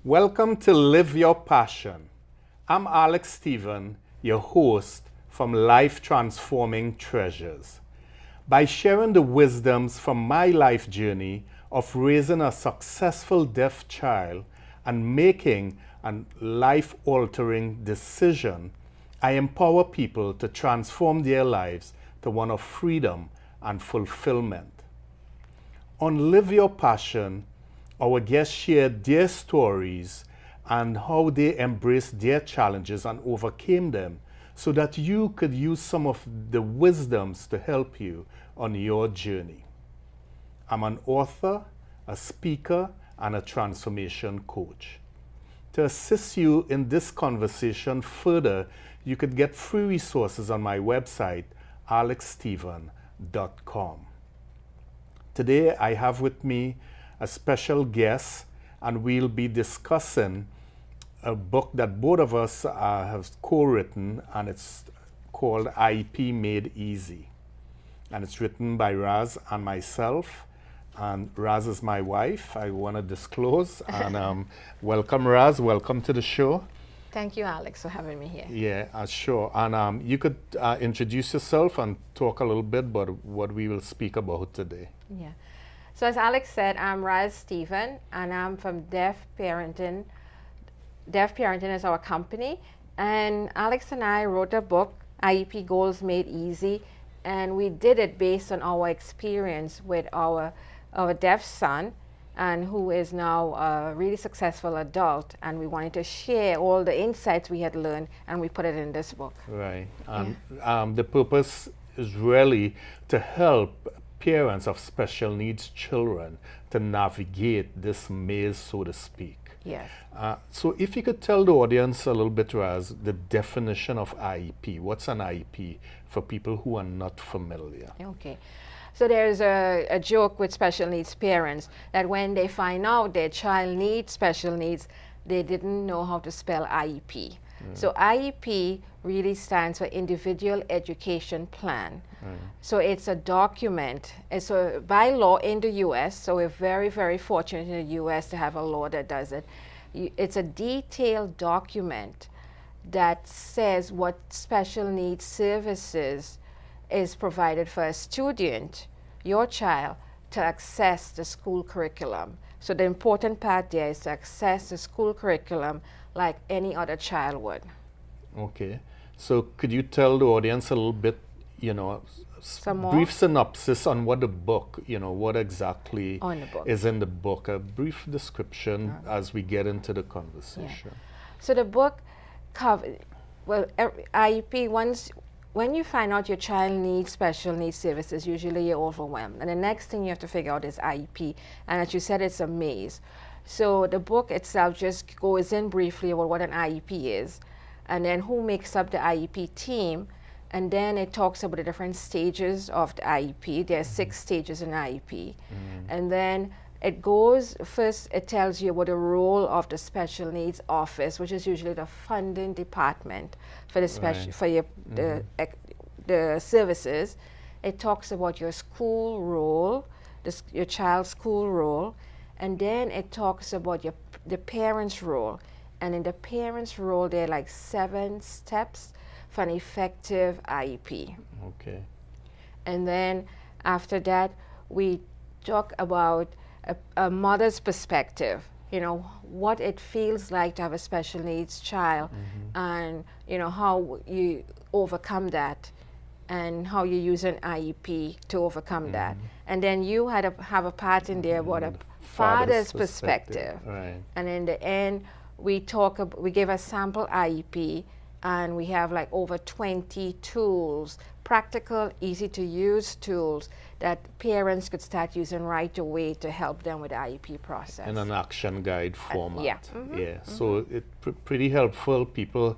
Welcome to Live Your Passion. I'm Alex Stephen, your host from Life Transforming Treasures. By sharing the wisdoms from my life journey of raising a successful deaf child and making a life-altering decision, I empower people to transform their lives to one of freedom and fulfillment. On Live Your Passion, our guests share their stories and how they embraced their challenges and overcame them so that you could use some of the wisdoms to help you on your journey. I'm an author, a speaker, and a transformation coach. To assist you in this conversation further, you could get free resources on my website, alexstephen.com. Today I have with me a special guest, and we'll be discussing a book that both of us have co-written, and it's called IEP Made Easy. And it's written by Raz and myself, and Raz is my wife, I want to disclose. And welcome, Raz, welcome to the show. Thank you, Alex, for having me here. Yeah, sure. And you could introduce yourself and talk a little bit about what we will speak about today. Yeah. So as Alex said, I'm Raz Stephen, and I'm from Deaf Parenting. Deaf Parenting is our company, and Alex and I wrote a book, IEP Goals Made Easy, and we did it based on our experience with our deaf son, and who is now a really successful adult, and we wanted to share all the insights we had learned, and we put it in this book. Right, and the purpose is really to help parents of special needs children to navigate this maze, so to speak. Yes. So if you could tell the audience a little bit, Raz, the definition of IEP. What's an IEP for people who are not familiar? Okay. So there's a joke with special needs parents that when they find out their child needs special needs, they didn't know how to spell IEP. So IEP really stands for Individual Education Plan. So it's a document. It's a by law in the U.S., so we're very, very fortunate in the U.S. to have a law that does it. It's a detailed document that says what special needs services is provided for a student, your child, to access the school curriculum. So the important part there is to access the school curriculum like any other child would. Okay. So could you tell the audience a little bit, brief synopsis on what the book, what exactly is in the book, a brief description as we get into the conversation. Yeah. So the book covers, IEP, when you find out your child needs special needs services, usually you're overwhelmed. And the next thing you have to figure out is IEP. And as you said, it's a maze. So the book itself just goes in briefly about what an IEP is, and then who makes up the IEP team, and then it talks about the different stages of the IEP. There are 6 stages in IEP. And then it goes, first it tells you about the role of the special needs office, which is usually the funding department for the special, for your, the services. It talks about your school role, your child's school role, and then it talks about the parent's role. And in the parent's role, there are like 7 steps for an effective IEP. Okay. And then after that, we talk about a mother's perspective, what it feels like to have a special needs child, and how you overcome that, and how you use an IEP to overcome that. And then you have a part in there about a father's perspective. Right. And in the end, we give a sample IEP, and we have like over 20 tools, practical, easy to use tools that parents could start using right away to help them with the IEP process. In an action guide format. Yeah. So it's pretty helpful. People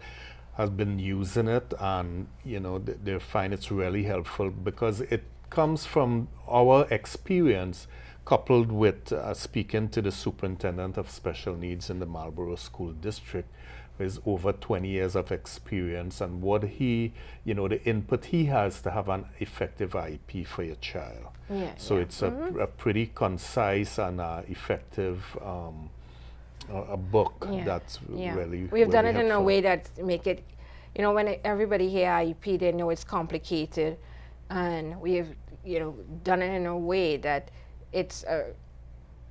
have been using it, and they find it's really helpful because it comes from our experience coupled with speaking to the superintendent of special needs in the Marlborough School District, with over 20 years of experience, and what he, the input he has to have an effective IEP for your child. So it's a pretty concise and effective a book Yeah. that's Yeah. really We've done it in a helpful. way that make it, you know, when everybody hear IEP, they know it's complicated, and we've, you know, done it in a way that it's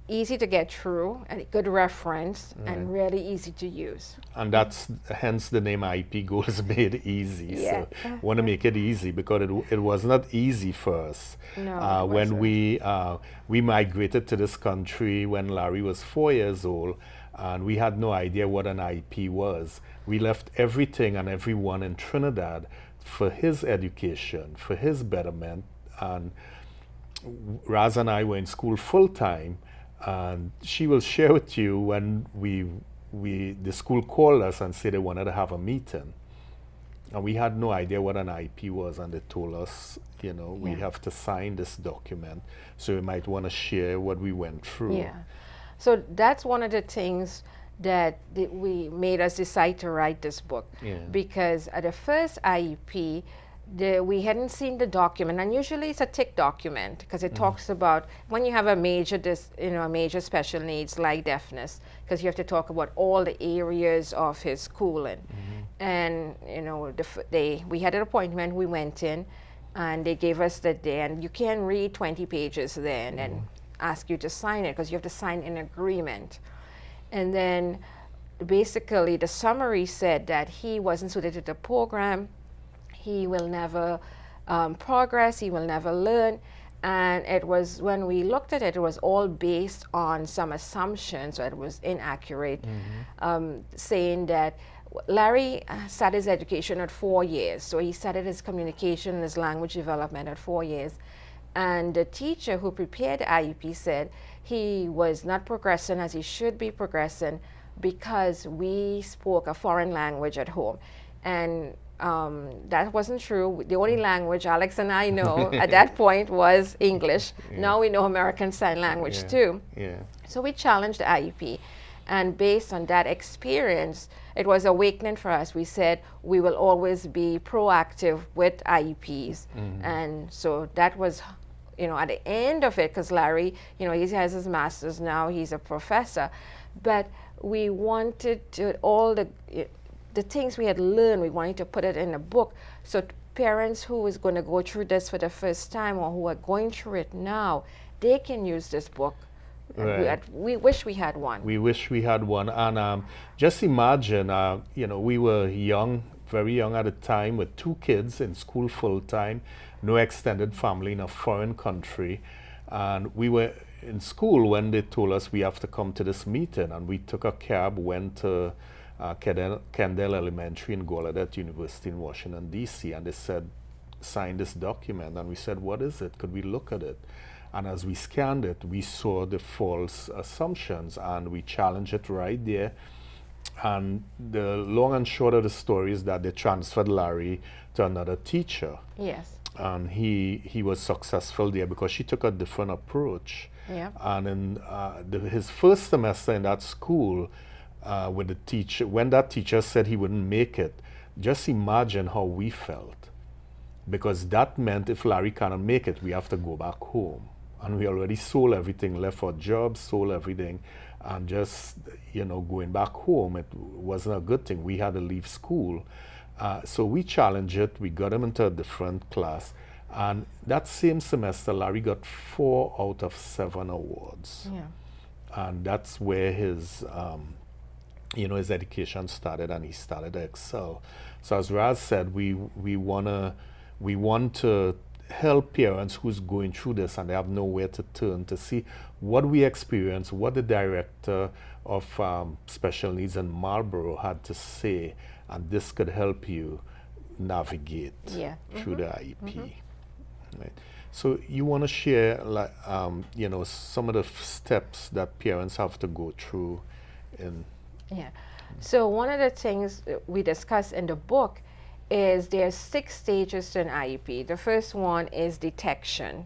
easy to get through, and a good reference, and really easy to use. And that's hence the name IEP, Goals Made Easy. Yeah. So want to make it easy because it was not easy for us. No, it When wasn't. we migrated to this country when Larry was 4 years old, and we had no idea what an IEP was. We left everything and everyone in Trinidad for his education, for his betterment, and Raz and I were in school full time, and she will share with you when the school called us and said they wanted to have a meeting, and we had no idea what an IEP was, and they told us, you know, we have to sign this document, so you might want to share what we went through. Yeah. So that's one of the things that we made us decide to write this book, because at the first IEP, we hadn't seen the document, and usually it's a tick document because it talks about when you have a major, a major special needs like deafness, because you have to talk about all the areas of his schooling. And you know, we had an appointment. We went in, and they gave us the day, and you can read 20 pages there, and then ask you to sign it because you have to sign an agreement. And then basically the summary said that he wasn't suited to the program. He will never progress, he will never learn. And it was, when we looked at it, it was all based on some assumptions, so it was inaccurate, saying that Larry started his education at 4 years. So he started his communication and his language development at 4 years. And the teacher who prepared the IEP said he was not progressing as he should be progressing because we spoke a foreign language at home. And that wasn't true. The only language Alex and I know at that point was English. Now we know American Sign Language too. So we challenged the IEP. And based on that experience, it was awakening for us. We said we will always be proactive with IEPs. And so that was, you know, at the end of it, because Larry, you know, he has his master's now, he's a professor. But we wanted to, all the things we had learned, we wanted to put it in a book. So parents who is going to go through this for the first time or who are going through it now, they can use this book. Right. We wish we had one. We wish we had one. And just imagine, you know, we were young, very young at the time, with 2 kids in school full time, no extended family in a foreign country. And we were in school when they told us we have to come to this meeting. And we took a cab, went to Kendall Elementary in Gallaudet University in Washington, D.C. And they said, sign this document. And we said, what is it? Could we look at it? And as we scanned it, we saw the false assumptions, and we challenged it right there. And the long and short of the story is that they transferred Larry to another teacher. Yes. And he was successful there because she took a different approach. Yeah. And in his first semester in that school, with the teacher, when that teacher said he wouldn't make it, just imagine how we felt. Because that meant if Larry cannot make it, we have to go back home. And we already sold everything, left our jobs, sold everything, and just, you know, going back home, it wasn't a good thing. We had to leave school. So we challenged it. We got him into a different class. And that same semester, Larry got 4 out of 7 awards. Yeah. And that's where his, you know, his education started, and he started to excel. So as Raz said, we want to help parents who's going through this and they have nowhere to turn, to see what we experienced, what the director of special needs in Marlborough had to say, and this could help you navigate through the IEP. Right. So you want to share, like, you know, some of the steps that parents have to go through in. Yeah. So one of the things we discuss in the book is there's 6 stages to an IEP. The first one is detection,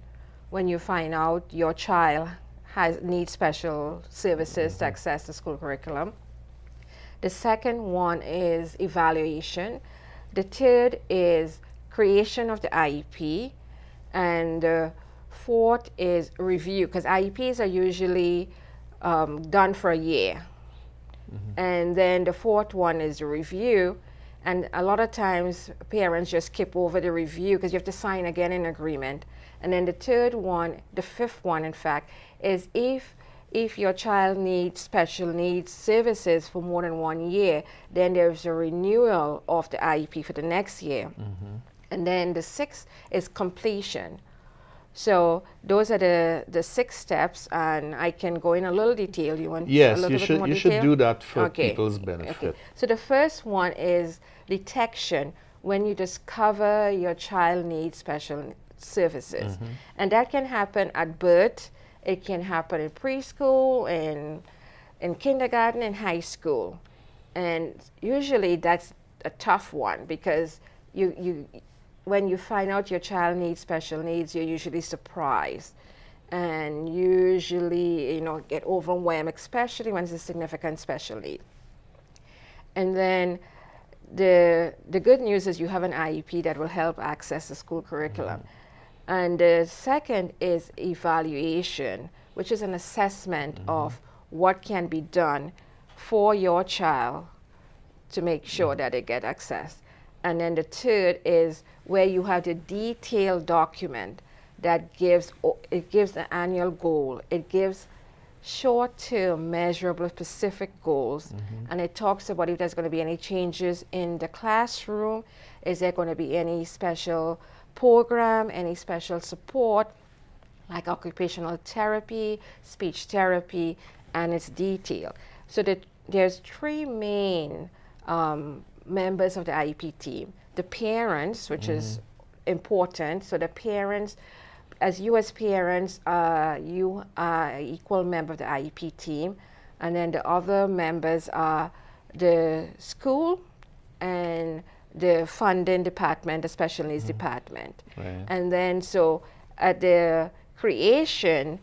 when you find out your child needs special services to access the school curriculum. The second one is evaluation. The third is creation of the IEP. And the fourth is review, because IEPs are usually done for a year. And then the fourth one is the review. And a lot of times parents just skip over the review because you have to sign again an agreement. And then the third one, the fifth one in fact, is if your child needs special needs services for more than 1 year, then there's a renewal of the IEP for the next year. And then the sixth is completion. So those are the 6 steps, and I can go in a little detail. You want Yes, a little bit more you detail? should do that for Okay. people's benefit. Okay. So the first one is detection, when you discover your child needs special services. And that can happen at birth, it can happen in preschool, in kindergarten, and high school. And usually that's a tough one because when you find out your child needs special needs, you're usually surprised and usually, get overwhelmed, especially when it's a significant special need. And then the good news is you have an IEP that will help access the school curriculum. And the second is evaluation, which is an assessment of what can be done for your child to make sure that they get access. And then the third is where you have the detailed document that gives the annual goal. It gives short-term, measurable, specific goals. And it talks about if there's going to be any changes in the classroom, is there going to be any special program, any special support, like occupational therapy, speech therapy, and it's detailed. So there's 3 main members of the IEP team. The parents, which is important. So the parents, as parents, you are an equal member of the IEP team. And then the other members are the school and the funding department, the special needs department. Right. And then so at the creation,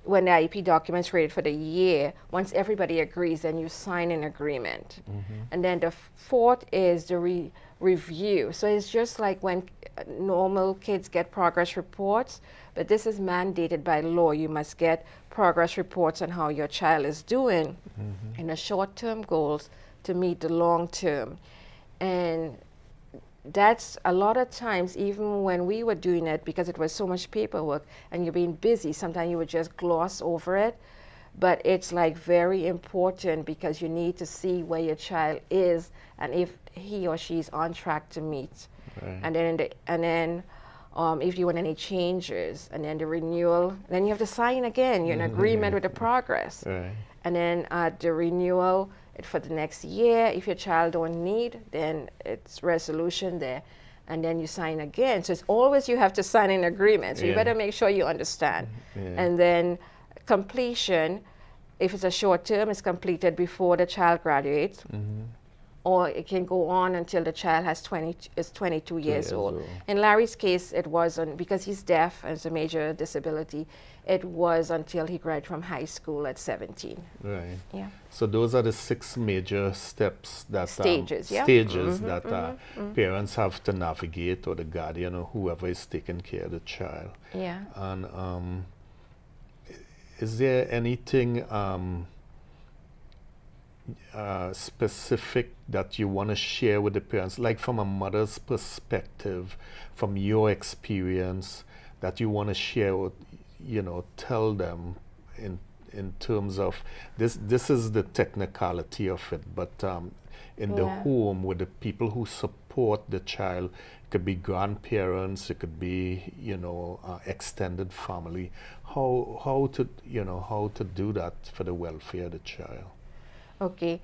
when the IEP document's created for the year, once everybody agrees, then you sign an agreement. And then the fourth is the review. So it's just like when normal kids get progress reports, but this is mandated by law. You must get progress reports on how your child is doing in the short-term goals to meet the long-term. And that's a lot of times, even when we were doing it, because it was so much paperwork and you're being busy, sometimes you would just gloss over it. But it's like very important because you need to see where your child is and if he or she is on track to meet. Right. And then if you want any changes, and then the renewal, then you have to sign again. You're in agreement with the progress. Right. And then the renewal for the next year, if your child don't need, then it's resolution there. And then you sign again. So it's always you have to sign an agreement. So you better make sure you understand. And then completion, if it's a short term, it's completed before the child graduates. Or it can go on until the child is 22 years old. In Larry's case, it wasn't, because he's deaf and it's a major disability, it was until he graduated from high school at 17. Right. Yeah. So those are the 6 major steps that Stages, that parents have to navigate, or the guardian or whoever is taking care of the child. Yeah. And is there anything specific that you want to share with the parents, like from a mother's perspective, from your experience, that you want to share with, tell them in terms of this is the technicality of it, but in the home with the people who support the child, it could be grandparents, it could be extended family, how to do that for the welfare of the child. Okay,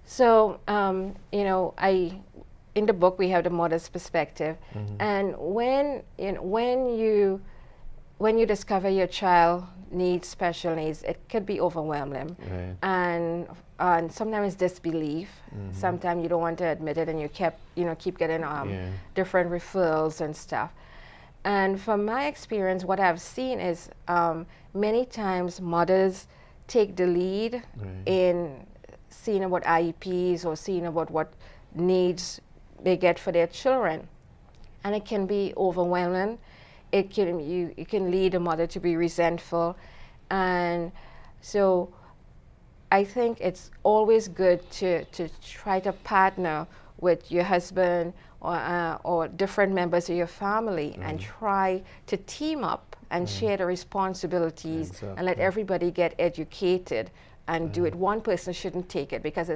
so in the book we have the mother's perspective, and when you discover your child needs special needs, it could be overwhelming, and sometimes disbelief. Sometimes you don't want to admit it, and you keep getting different referrals and stuff. And from my experience, what I've seen is many times mothers take the lead in seeing about IEPs or seeing about what needs they get for their children. And it can be overwhelming. It can lead a mother to be resentful. And so I think it's always good to try to partner with your husband or different members of your family and try to team up and share the responsibilities and let everybody get educated and do it. One person shouldn't take it because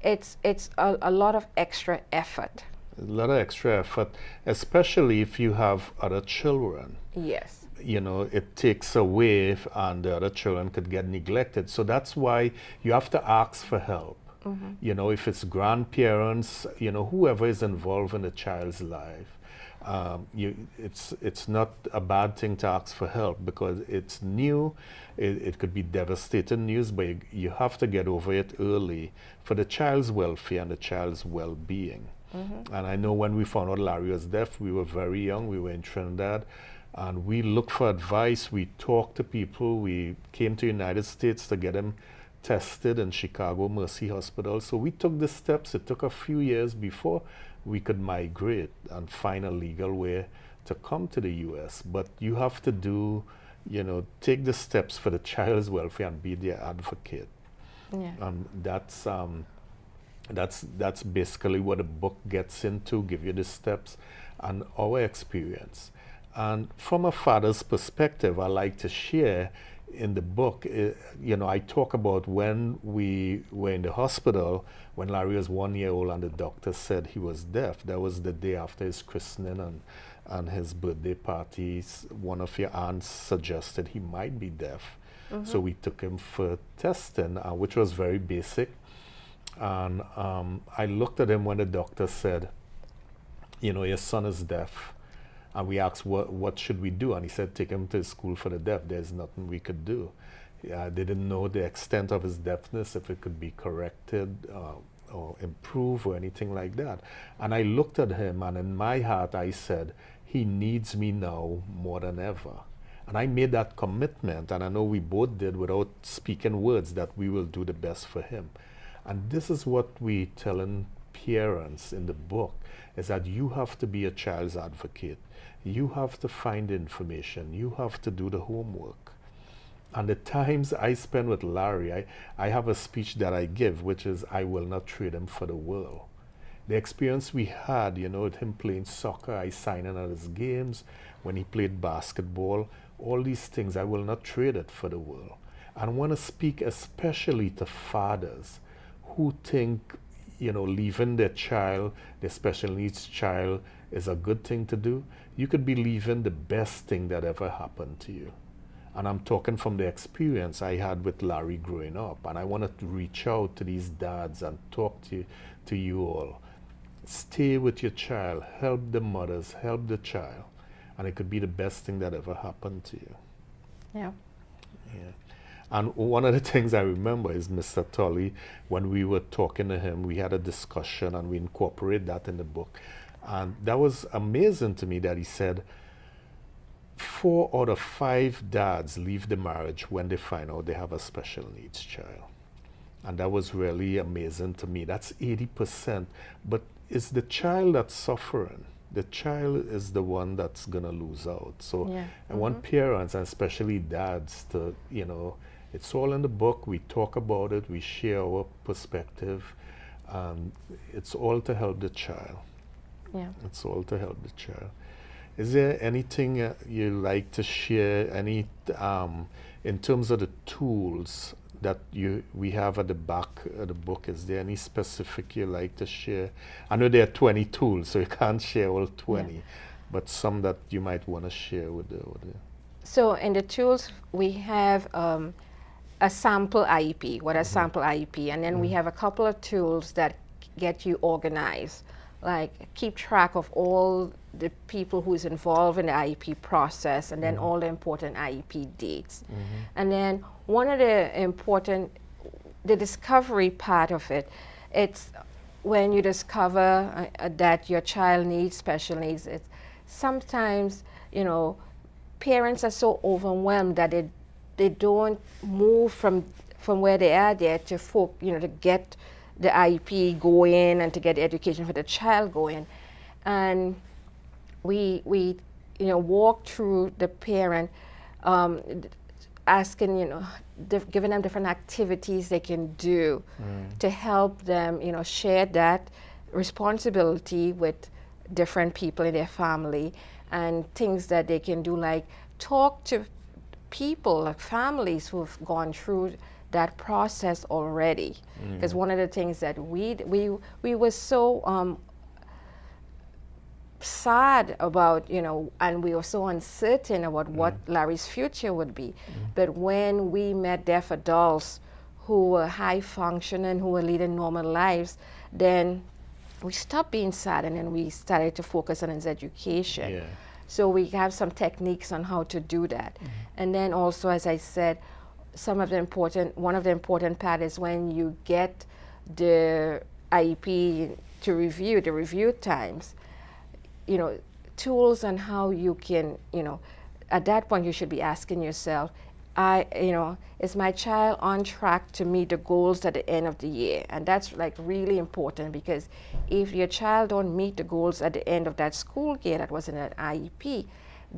it's a lot of extra effort. A lot of extra effort, especially if you have other children. Yes. You know, it takes away and the other children could get neglected. So that's why you have to ask for help. You know, if it's grandparents, you know, whoever is involved in the child's life, it's not a bad thing to ask for help because it's new. It could be devastating news, but you have to get over it early for the child's welfare and the child's well-being. And I know when we found out Larry was deaf, we were very young. We were in Trinidad. And we looked for advice. We talked to people. We came to the United States to get him tested in Chicago Mercy Hospital. So we took the steps. It took a few years before we could migrate and find a legal way to come to the U.S. But you have to do, you know, take the steps for the child's welfare and be their advocate. Yeah. And that's basically what the book gets into, give you the steps and our experience. And from a father's perspective, I like to share in the book, you know, I talk about when we were in the hospital, when Larry was 1 year old and the doctor said he was deaf. That was the day after his christening and his birthday parties. One of your aunts suggested he might be deaf. So we took him for testing, which was very basic. And I looked at him when the doctor said, you know, your son is deaf. And we asked, what should we do? And he said, take him to school for the deaf. There's nothing we could do. They didn't know the extent of his deafness, if it could be corrected or improved or anything like that. And I looked at him, and in my heart, I said, he needs me now more than ever. And I made that commitment, and I know we both did without speaking words, that we will do the best for him. And this is what we telling parents in the book, is that you have to be a child's advocate. You have to find information. You have to do the homework. And the times I spend with Larry, I have a speech that I give, which is, I will not trade him for the world. The experience we had, you know, with him playing soccer, I signed in at his games, when he played basketball, all these things, I will not trade it for the world. And I want to speak especially to fathers who think, you know, leaving their child, their special needs child, is a good thing to do. You could be leaving the best thing that ever happened to you. And I'm talking from the experience I had with Larry growing up. And I wanted to reach out to these dads and talk to you all. Stay with your child. Help the mothers. Help the child. And it could be the best thing that ever happened to you. Yeah. Yeah. And one of the things I remember is Mr. Tully, when we were talking to him, we had a discussion and we incorporated that in the book. And that was amazing to me that he said 4 out of 5 dads leave the marriage when they find out they have a special needs child. And that was really amazing to me. That's 80%. But it's the child that's suffering. The child is the one that's going to lose out. So Yeah. I want parents, and especially dads, to, you know, it's all in the book. We talk about it. We share our perspective. It's all to help the child. Yeah. It's all to help the child. Is there anything you like to share? Any in terms of the tools that we have at the back of the book? Is there any specific you like to share? I know there are 20 tools, so you can't share all 20, yeah, but some that you might want to share with the. So in the tools we have a sample IEP. What a sample IEP, and then we have a couple of tools that get you organized. Like keep track of all the people who's involved in the IEP process, and then all the important IEP dates. And then one of the important, the discovery part of it, it's when you discover that your child needs special needs. It's sometimes, you know, parents are so overwhelmed that they don't move from where they are there to to get the IEP going and to get education for the child going. And we walk through the parent asking, giving them different activities they can do to help them, share that responsibility with different people in their family, and things that they can do, like talk to people, like families who've gone through that process already. Because one of the things that we were so sad about, and we were so uncertain about what Larry's future would be. But when we met deaf adults who were high functioning, who were leading normal lives, then we stopped being sad, and then we started to focus on his education. Yeah. So we have some techniques on how to do that. And then also, as I said, one of the important part is when you get the IEP to review, the review times, tools on how you can, at that point you should be asking yourself, is my child on track to meet the goals at the end of the year? And that's like really important, because if your child don't meet the goals at the end of that school year that was in an IEP,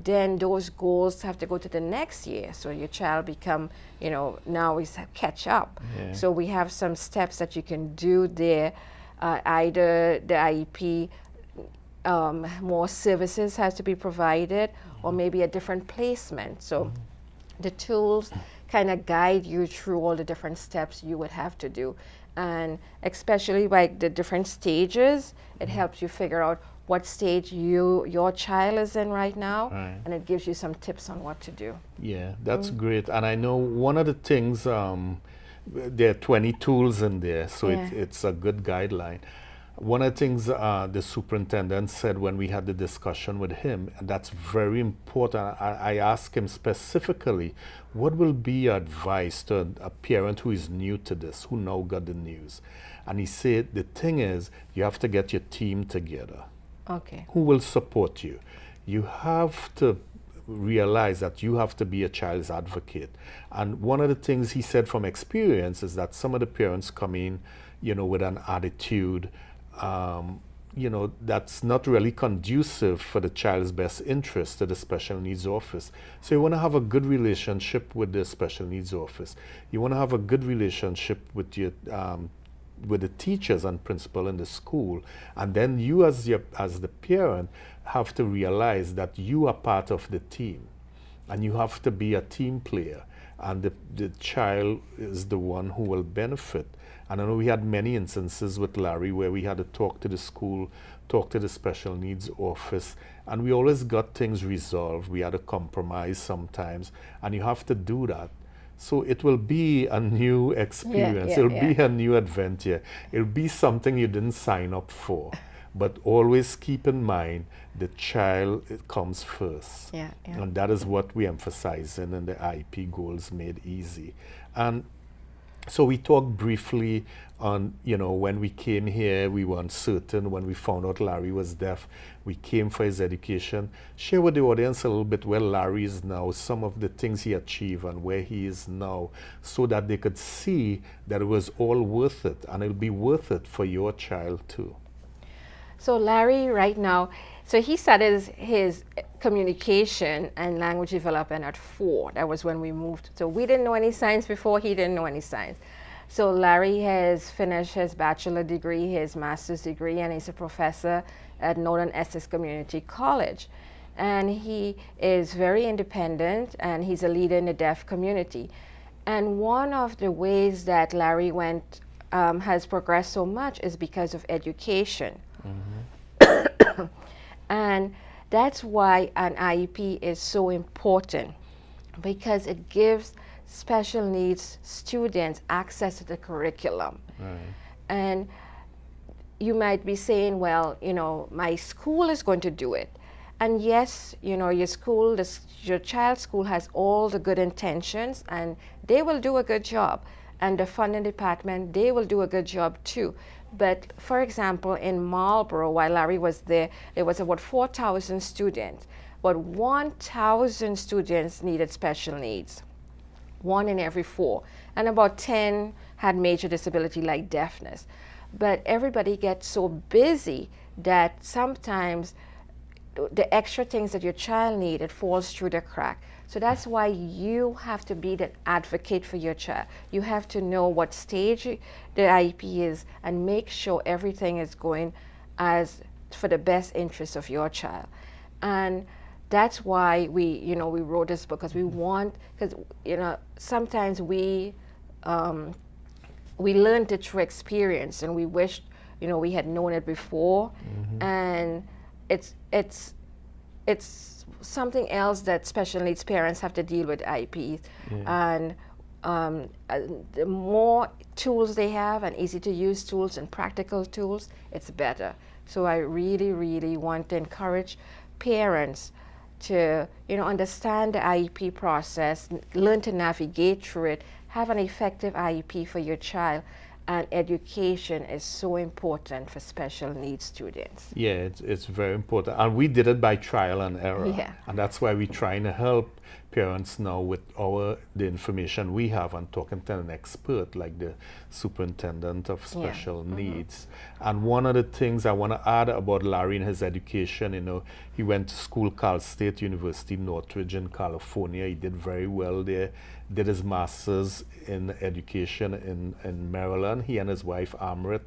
then those goals have to go to the next year. So your child become, now is catch up. Yeah. So we have some steps that you can do there. Either the IEP, more services has to be provided, or maybe a different placement. So the tools kind of guide you through all the different steps you would have to do. And especially like the different stages, it helps you figure out what stage your child is in right now, and it gives you some tips on what to do. Yeah, that's great. And I know one of the things, there are 20 tools in there, so it's a good guideline. One of the things the superintendent said when we had the discussion with him, and that's very important, I asked him specifically, what will be your advice to a parent who is new to this, who now got the news? And he said, the thing is, you have to get your team together. Okay. Who will support you? You have to realize that you have to be a child's advocate. And one of the things he said from experience is that some of the parents come in, with an attitude, that's not really conducive for the child's best interest to the special needs office. So you want to have a good relationship with the special needs office. You want to have a good relationship with your with the teachers and principal in the school, and then you as the parent have to realize that you are part of the team, and you have to be a team player, and the child is the one who will benefit. And I know we had many instances with Larry where we had to talk to the school, talk to the special needs office, and we always got things resolved. We had to compromise sometimes, and you have to do that. So it will be a new experience. It'll be a new adventure. It'll be something you didn't sign up for. But always keep in mind the child comes first. And that is what we emphasize in the IEP Goals Made Easy. And so we talked briefly on, when we came here, we were uncertain. When we found out Larry was deaf, we came for his education. Share with the audience a little bit where Larry is now, some of the things he achieved and where he is now, so that they could see that it was all worth it, and it'll be worth it for your child too. So Larry right now, so he started his communication and language development at 4. That was when we moved. So we didn't know any science before, he didn't know any science. So Larry has finished his bachelor degree, his master's degree, and he's a professor at Northern Essex Community College. And he is very independent, and he's a leader in the deaf community. And one of the ways that Larry has progressed so much is because of education. And that's why an IEP is so important, because it gives special needs students access to the curriculum. And you might be saying, well, my school is going to do it. And yes, your school, your child's school has all the good intentions, and they will do a good job. And the funding department, they will do a good job too. But for example, in Marlborough, while Larry was there was about 4,000 students, but 1,000 students needed special needs, 1 in every 4, and about 10 had major disability like deafness. But everybody gets so busy that sometimes the extra things that your child needs, it falls through the crack. So that's why you have to be the advocate for your child. You have to know what stage the IEP is and make sure everything is going as for the best interest of your child. And that's why we wrote this book, because we want, because sometimes we learned it through experience, and we wish we had known it before. And it's something else that special needs parents have to deal with IEPs. And the more tools they have, and easy to use tools and practical tools, it's better. So I really, really want to encourage parents to understand the IEP process, learn to navigate through it, have an effective IEP for your child. And education is so important for special needs students. Yeah, it's very important. And we did it by trial and error. Yeah. And that's why we're trying to help parents now with the information we have, and talking to an expert like the superintendent of special needs. And one of the things I want to add about Larry and his education, he went to school, Cal State University, Northridge in California. He did very well there. Did his master's in education in Maryland. He and his wife Amrit,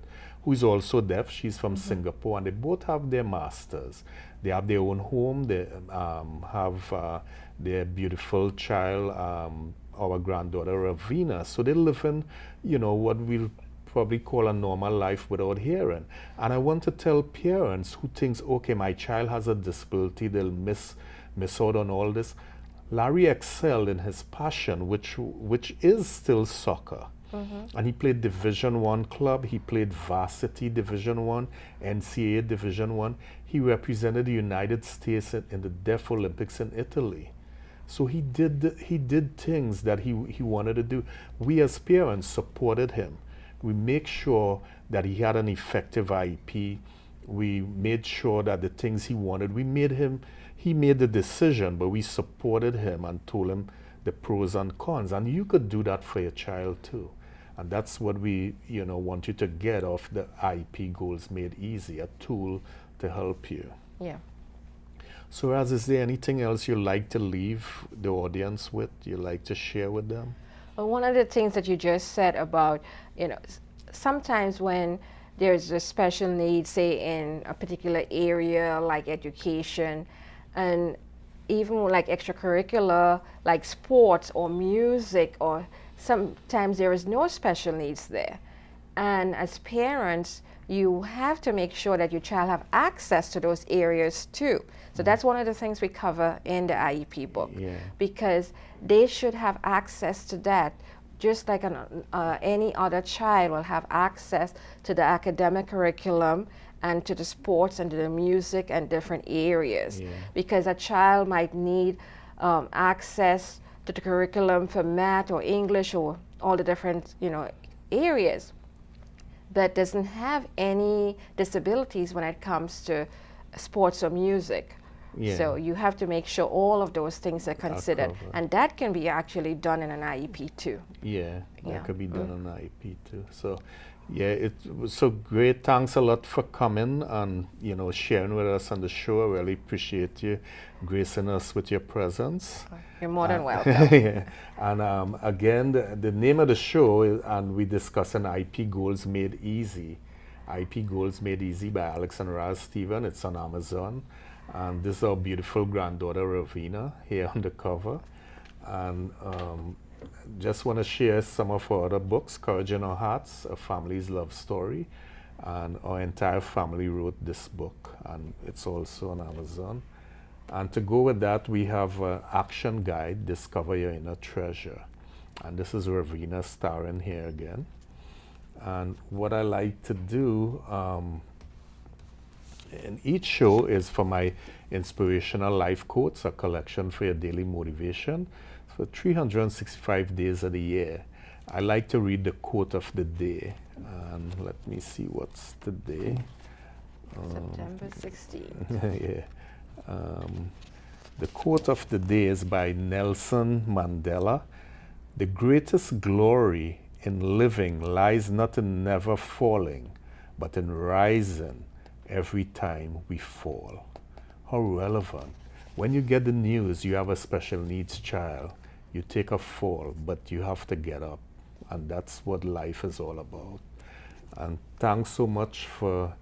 who is also deaf, she's from Singapore, and they both have their masters. They have their own home. They have their beautiful child, our granddaughter Ravina. So they live in, what we'll probably call a normal life without hearing. And I want to tell parents who thinks, okay, my child has a disability, they'll miss out on all this. Larry excelled in his passion, which is still soccer. And he played Division I club, he played varsity Division I, NCAA Division I. He represented the United States in the Deaf Olympics in Italy. So he did things that he wanted to do. We as parents supported him. We make sure that he had an effective IEP. We made sure that the things he wanted, he made the decision, but we supported him and told him the pros and cons. And you could do that for your child too. And that's what we want you to get off the IEP Goals Made Easy, a tool to help you. Yeah. So Raz, is there anything else you'd like to leave the audience with, you'd like to share with them? Well, one of the things that you just said about, sometimes when there's a special need, say in a particular area like education, and even like extracurricular, like sports or music, or sometimes there is no special needs there. And as parents, you have to make sure that your child have access to those areas too. So that's one of the things we cover in the IEP book, because they should have access to that, just like any other child will have access to the academic curriculum and to the sports and to the music and different areas. Because a child might need access to the curriculum for math or English or all the different areas, but doesn't have any disabilities when it comes to sports or music. So you have to make sure all of those things are considered, and that can be actually done in an IEP too. That could be done in an IEP too. So it was so great. Thanks a lot for coming and sharing with us on the show. I really appreciate you gracing us with your presence. You're more than welcome. And again, the name of the show is, and we discussing IEP Goals Made Easy. IEP Goals Made Easy by Alex and Raz Steven. It's on Amazon. And this is our beautiful granddaughter Ravina here on the cover. And just want to share some of our other books, Courage in Our Hearts, A Family's Love Story. And our entire family wrote this book, and it's also on Amazon. And to go with that, we have an action guide, Discover Your Inner Treasure. And this is Ravina starring here again. And what I like to do in each show is for my inspirational life quotes, a collection for your daily motivation. For 365 days of the year, I like to read the quote of the day. And let me see what's today. September 16th. The quote of the day is by Nelson Mandela. The greatest glory in living lies not in never falling, but in rising every time we fall. how relevant. When you get the news you have a special needs child, you take a fall, but you have to get up. And that's what life is all about. And thanks so much for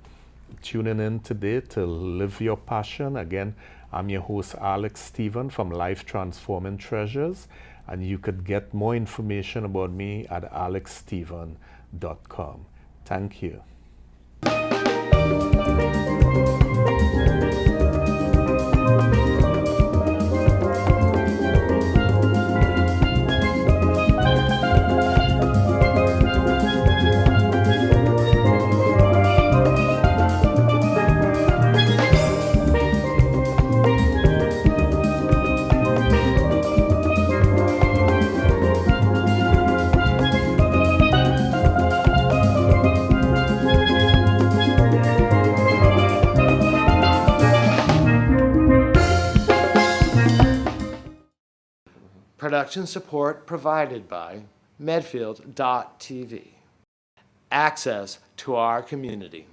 tuning in today to Live Your Passion. Again, I'm your host, Alex Stephen from Life Transforming Treasures. And you could get more information about me at alexstephen.com. Thank you. Production support provided by Medfield.tv. Access to our community.